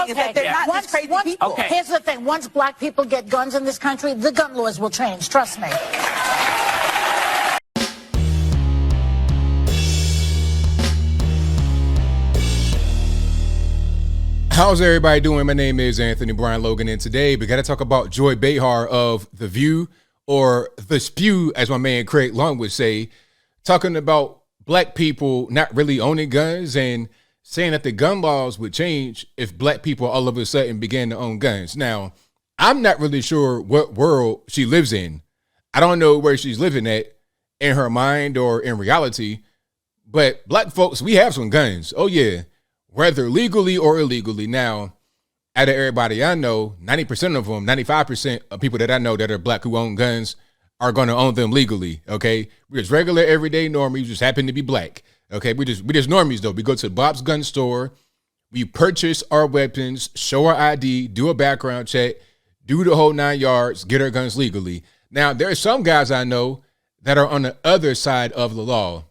is that they're not just crazy people. Here's the thing. Once black people get guns in this country, the gun laws will change. Trust me. How's everybody doing? My name is Anthony Brian Logan, and today we got to talk about Joy Behar of The View, or The Spew, as my man Craig Long would say, talking about black people not really owning guns and saying that the gun laws would change if black people all of a sudden began to own guns. Now, I'm not really sure what world she lives in. I don't know where she's living at in her mind or in reality, but black folks, we have some guns. Oh, yeah. Whether legally or illegally. Now, out of everybody I know, 90% of them, 95% of people that I know that are black who own guns are going to own them legally, okay? We're just regular, everyday normies, just happen to be black, okay? We just normies, though. We go to Bob's gun store, we purchase our weapons, show our ID, do a background check, do the whole 9 yards, get our guns legally. Now, there are some guys I know that are on the other side of the law.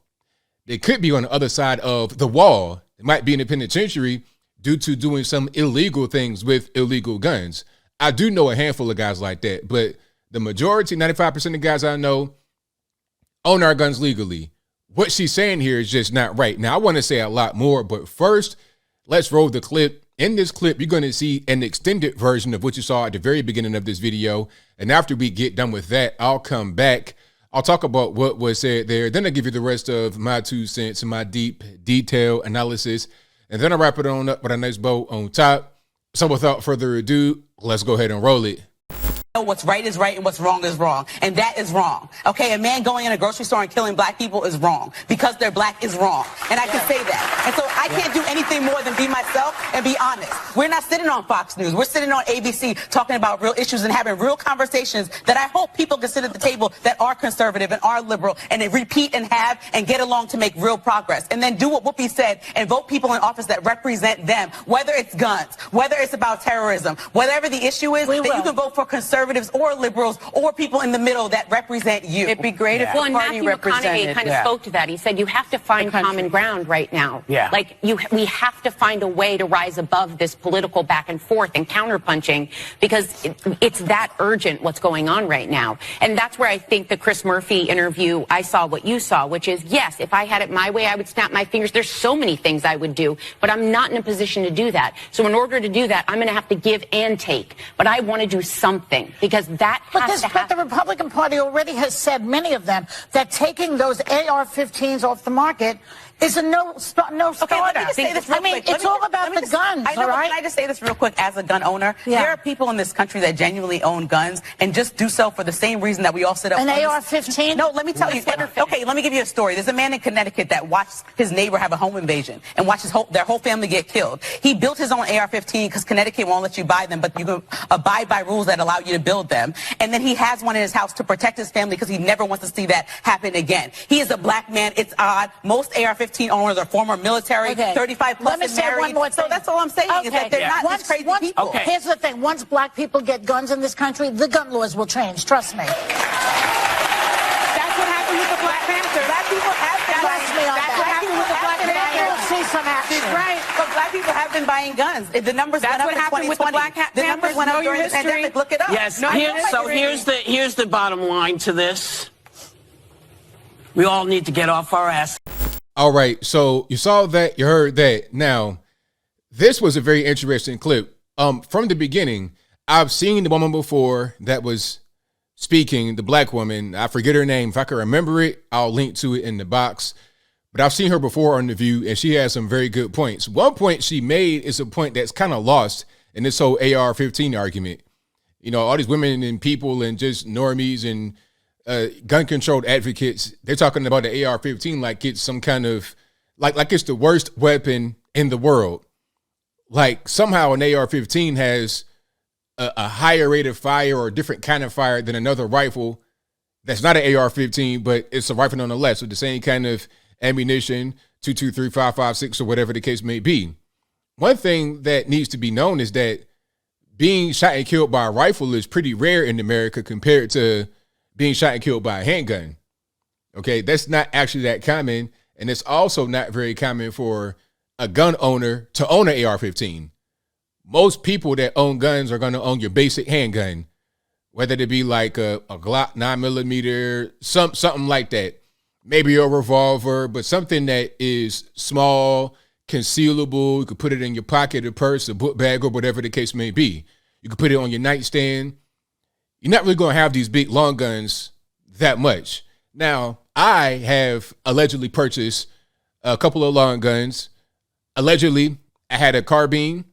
They could be on the other side of the wall. It might be in the penitentiary due to doing some illegal things with illegal guns. I do know a handful of guys like that, but the majority, 95% of guys I know, own our guns legally. What she's saying here is just not right. Now, I want to say a lot more, but first, let's roll the clip. In this clip, you're going to see an extended version of what you saw at the very beginning of this video. And after we get done with that, I'll come back. I'll talk about what was said there. Then I'll give you the rest of my 2 cents and my deep, detailed analysis. And then I'll wrap it on up with a nice bow on top. So without further ado, let's go ahead and roll it. What's right is right and what's wrong is wrong. And that is wrong. Okay, a man going in a grocery store and killing black people is wrong. Because they're black is wrong. And I can say that. And so I can't do anything more than be myself and be honest. We're not sitting on Fox News. We're sitting on ABC talking about real issues and having real conversations that I hope people can sit at the table that are conservative and are liberal and they repeat and have and get along to make real progress. And then do what Whoopi said and vote people in office that represent them, whether it's guns, whether it's about terrorism, whatever the issue is, that you can vote for conservatives or liberals or people in the middle that represent you. It'd be great if well, the and party Matthew represented. McConaughey kind of spoke to that. He said you have to find common ground right now. Yeah. Like we have to find a way to rise above this political back and forth and counterpunching because it's that urgent what's going on right now. And that's where I think the Chris Murphy interview, I saw what you saw, which is, yes, if I had it my way, I would snap my fingers. There's so many things I would do, but I'm not in a position to do that. So in order to do that, I'm going to have to give and take. But I want to do something because that But the Republican Party already has said, many of them, that taking those AR-15s off the market is a no-starter. Okay, let me just say this real quick. It's all about the guns, all right? Can I just say this real quick as a gun owner? Yeah. There are people in this country that genuinely own guns and just do so for the same reason that we all sit up. An AR-15? No, let me tell you. Okay, let me give you a story. There's a man in Connecticut that watched his neighbor have a home invasion and watched their whole family get killed. He built his own AR-15 because Connecticut won't let you buy them, but you can abide by rules that allow you to build them. And then he has one in his house to protect his family because he never wants to see that happen again. He is a black man. It's odd. Most AR-15 owners are former military, 35 plus and married. One more thing. So that's all I'm saying is that they're not just crazy people. Here's the thing. Once black people get guns in this country, the gun laws will change. Trust me. That's what happened with the Black Panther. Black people have been buying guns. That's what happened with the Black Panther. We'll see some action. She's right. But black people have been buying guns. The numbers went up in 2020. The numbers went up during the pandemic. Look it up. Yes. Here's the bottom line to this. We all need to get off our ass. All right, so you saw that, you heard that. Now, this was a very interesting clip. From the beginning, I've seen the woman before that was speaking, the black woman. I forget her name. If I can remember it, I'll link to it in the box. But I've seen her before on The View, and she has some very good points. One point she made is a point that's kind of lost in this whole AR-15 argument. You know, all these women and people and just normies and gun control advocates, they're talking about the AR-15 like it's some kind of, like it's the worst weapon in the world. Like somehow an AR-15 has a higher rate of fire or a different kind of fire than another rifle that's not an AR-15, but it's a rifle nonetheless with the same kind of ammunition, 223, 5.56, or whatever the case may be. One thing that needs to be known is that being shot and killed by a rifle is pretty rare in America compared to being shot and killed by a handgun. Okay, that's not actually that common. And it's also not very common for a gun owner to own an AR-15. most people that own guns are going to own your basic handgun, whether it be like a Glock 9mm, something like that. Maybe a revolver, but something that is small, concealable. You could put it in your pocket, a purse, a book bag, or whatever the case may be. You could put it on your nightstand. You're not really going to have these big long guns that much. Now, I have allegedly purchased a couple of long guns. Allegedly, I had a carbine.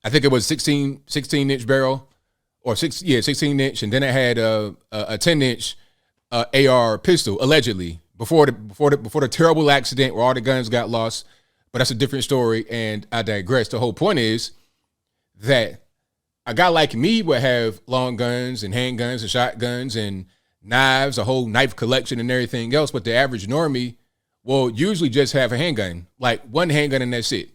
I think it was 16-inch barrel, or 16 inch, and then I had a 10-inch AR pistol, allegedly, before the terrible accident where all the guns got lost. But that's a different story, and I digress. The whole point is that a guy like me would have long guns and handguns and shotguns and knives, a whole knife collection and everything else, but the average normie will usually just have a handgun, like one handgun, and that's it.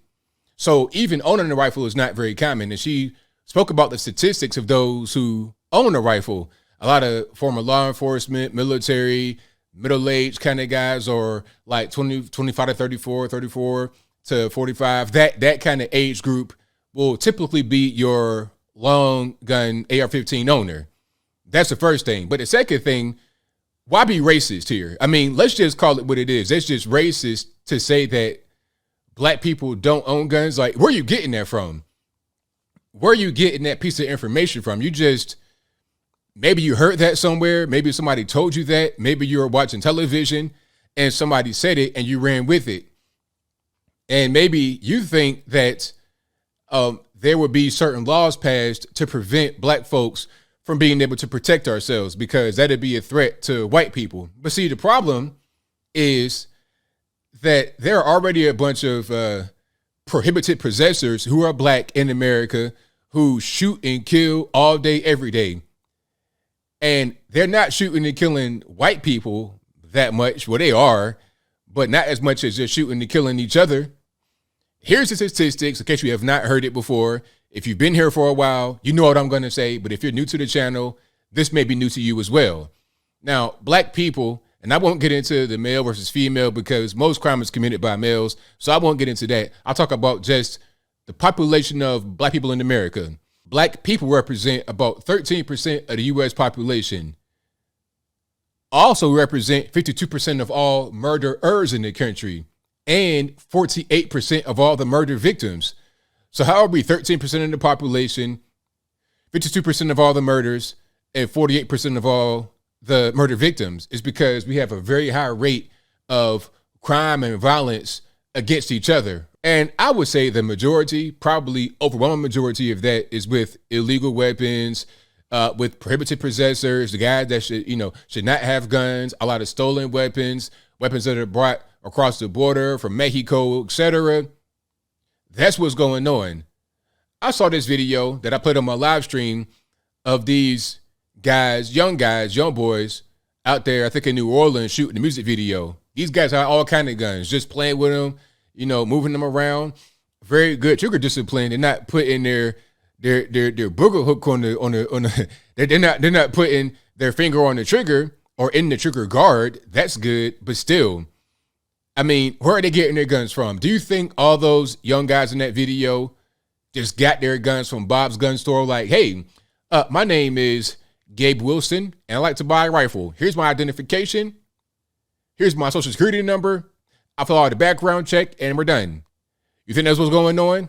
So even owning a rifle is not very common. And she spoke about the statistics of those who own a rifle. A lot of former law enforcement, military, middle-aged kind of guys, or like 25 to 34 to 45. That kind of age group will typically be your long gun AR-15 owner. That's the first thing. But the second thing, why be racist here? I mean, let's just call it what it is. It's just racist to say that black people don't own guns. Like, where are you getting that from? Where are you getting that piece of information from? Maybe you heard that somewhere. Maybe somebody told you that. Maybe you were watching television and somebody said it and you ran with it. And maybe you think that there would be certain laws passed to prevent black folks from being able to protect ourselves because that'd be a threat to white people. But see, the problem is that there are already a bunch of prohibited possessors who are black in America who shoot and kill all day, every day. And they're not shooting and killing white people that much. Well, they are, but not as much as they're shooting and killing each other. Here's the statistics in case you have not heard it before. If you've been here for a while, you know what I'm going to say. But if you're new to the channel, this may be new to you as well. Now, black people, and I won't get into the male versus female because most crime is committed by males. So I won't get into that. I'll talk about just the population of black people in America. Black people represent about 13% of the U.S. population. Also represent 52% of all murderers in the country and 48% of all the murder victims. So how are we 13% of the population, 52% of all the murders, and 48% of all the murder victims? Is because we have a very high rate of crime and violence against each other. And I would say the majority, probably overwhelming majority of that is with illegal weapons, with prohibited possessors, the guys that should not have guns, a lot of stolen weapons, weapons that are brought across the border from Mexico, etc. That's what's going on. I saw this video that I put on my live stream of these guys, young boys out there, I think in New Orleans, shooting a music video. These guys have all kind of guns, just playing with them, moving them around. Very good trigger discipline. They're not putting their booger hook on the they're not putting their finger on the trigger or in the trigger guard. That's good, but still, I mean, where are they getting their guns from? Do you think all those young guys in that video just got their guns from Bob's gun store? Like, hey, my name is Gabe Wilson, and I like to buy a rifle. Here's my identification. Here's my social security number. I fill out the background check, and we're done. You think that's what's going on?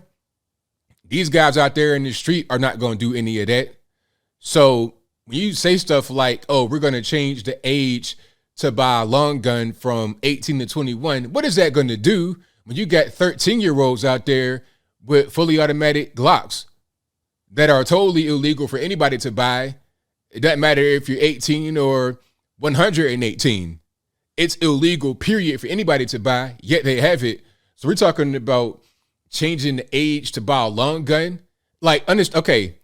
These guys out there in the street are not going to do any of that. So when you say stuff like, oh, we're going to change the age to buy a long gun from 18 to 21, what is that going to do when you got 13-year-olds out there with fully automatic Glocks that are totally illegal for anybody to buy? It doesn't matter if you're 18 or 118. It's illegal, period, for anybody to buy, yet they have it. So we're talking about changing the age to buy a long gun. Like, okay,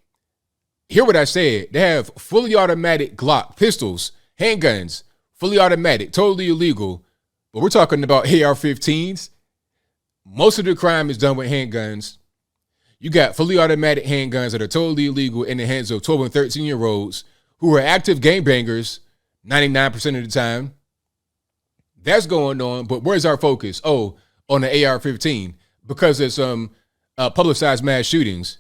hear what I said. They have fully automatic Glock pistols, handguns, fully automatic, totally illegal. But we're talking about AR-15s. Most of the crime is done with handguns. You got fully automatic handguns that are totally illegal in the hands of 12 and 13-year-olds who are active gangbangers 99% of the time. That's going on, but where's our focus? Oh, on the AR-15, because there's some publicized mass shootings.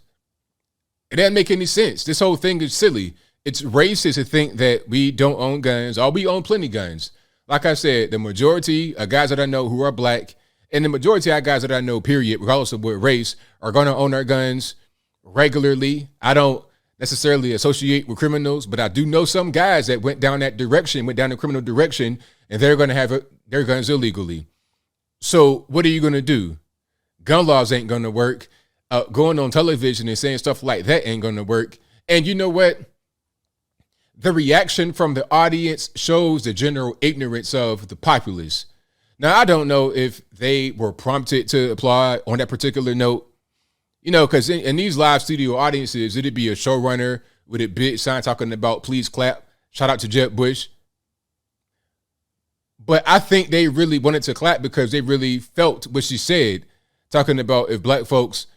It doesn't make any sense. This whole thing is silly. It's racist to think that we don't own guns, or we own plenty guns. Like I said, the majority of guys that I know who are black, and the majority of guys that I know, period, regardless of what race, are going to own their guns regularly. I don't necessarily associate with criminals, but I do know some guys that went down that direction, went down the criminal direction, and they're going to have their guns illegally. So what are you going to do? Gun laws ain't going to work. Going on television and saying stuff like that ain't going to work. And you know what? The reaction from the audience shows the general ignorance of the populace. Now, I don't know if they were prompted to applaud on that particular note, you know, because in these live studio audiences, would it be a showrunner with a big sign talking about please clap? Shout out to Jeb Bush. But I think they really wanted to clap because they really felt what she said, talking about if black folks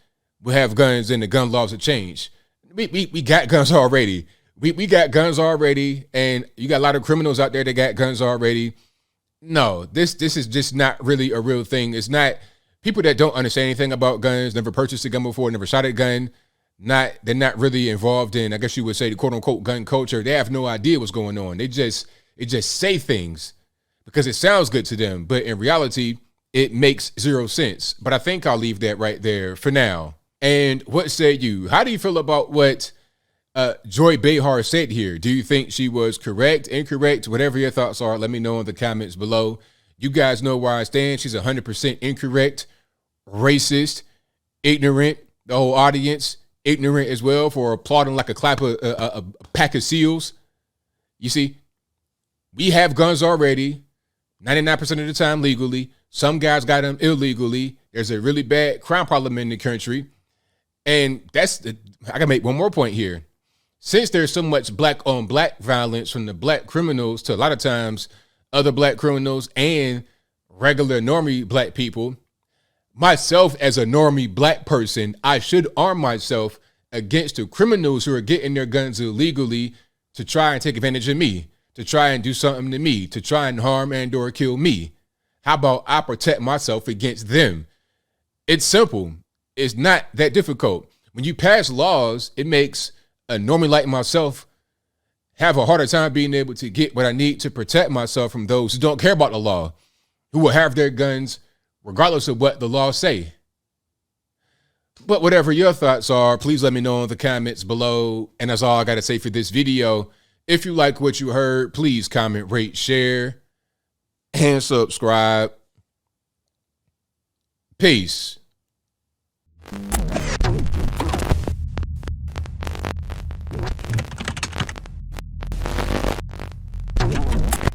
would have guns and the gun laws would change. We got guns already. We got guns already, and you got a lot of criminals out there that got guns already. No, this is just not really a real thing. It's not people that don't understand anything about guns, never purchased a gun before, never shot a gun. They're not really involved in, I guess you would say, the quote unquote gun culture. They have no idea what's going on. They just say things because it sounds good to them, but in reality, it makes zero sense. But I think I'll leave that right there for now. And what say you? How do you feel about what Joy Behar said here? Do you think she was correct, incorrect? Whatever your thoughts are, let me know in the comments below. You guys know where I stand. She's 100% incorrect, racist, ignorant. The whole audience, ignorant as well for applauding like a pack of seals. You see, we have guns already, 99% of the time legally. Some guys got them illegally. There's a really bad crime problem in the country. And I can make one more point here. Since there's so much black on black violence from the black criminals to a lot of times other black criminals and regular normie black people, myself as a normie black person, I should arm myself against the criminals who are getting their guns illegally to try and take advantage of me, to try and do something to me, to try and harm and or kill me. How about I protect myself against them? It's simple. It's not that difficult. When you pass laws, it makes a normie like myself have a harder time being able to get what I need to protect myself from those who don't care about the law, who will have their guns regardless of what the laws say. But whatever your thoughts are, please let me know in the comments below. And that's all I got to say for this video. If you like what you heard, please comment, rate, share, and subscribe. Peace.